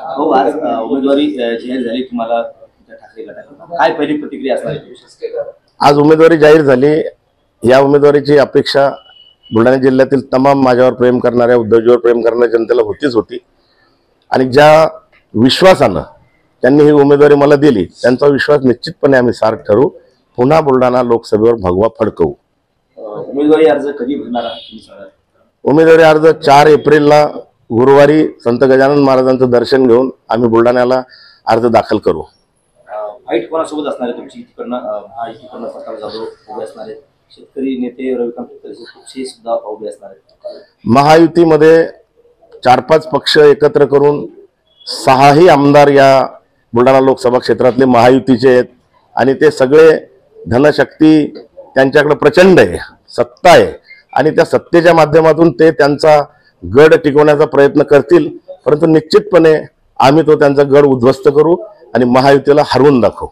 हो, आज उमेदवारी जाहीर झाली तुम्हाला ठाकरे गटाकडून, काय पहिली प्रतिक्रिया असणार आहे? आज उमेदवारी जाहीर झाली। या उमेदवारीची अपेक्षा बुलढाणा जिल्ह्यातील तमाम माझ्यावर प्रेम करणाऱ्या, उद्धवजीवर प्रेम करणाऱ्या जनतेला होती आणि ज्या विश्वासानं त्यांनी ही उमेदवारी मला दिली त्यांचा विश्वास निश्चितपणे आम्ही सार्थ ठरवू। पुन्हा बुलढाणा लोकसभेवर भगवा फडकवू। उमेदवारी अर्ज कधी भरणार आहात? उमेदवारी अर्ज 4 एप्रिलला गुरुवारी संत गजानन महाराजांचं दर्शन घेऊन आम्ही बुलढाण्याला अर्ज दाखल करू। फाईट कोणासोबत असणार आहे तुमची? इकडनं प्रताप जाधव उभे असणार आहेत, शेतकरी नेते रविकांत तुपसे सुद्धा उभे असणार आहेत। महायुतीमध्ये 4-5 पक्ष एकत्र करून 6ही आमदार या बुलढाणा लोकसभा क्षेत्रातले महायुतीचे आहेत आणि ते सगळे धनशक्ती त्यांच्याकडे प्रचंड आहे, सत्ता आहे आणि त्या सत्तेच्या माध्यमातून ते त्यांचा गड टिकवण्याचा प्रयत्न करतील, परंतु निश्चितपणे आम्ही तो त्यांचा गड उद्ध्वस्त करू आणि महायुतीला हरवून दाखवू।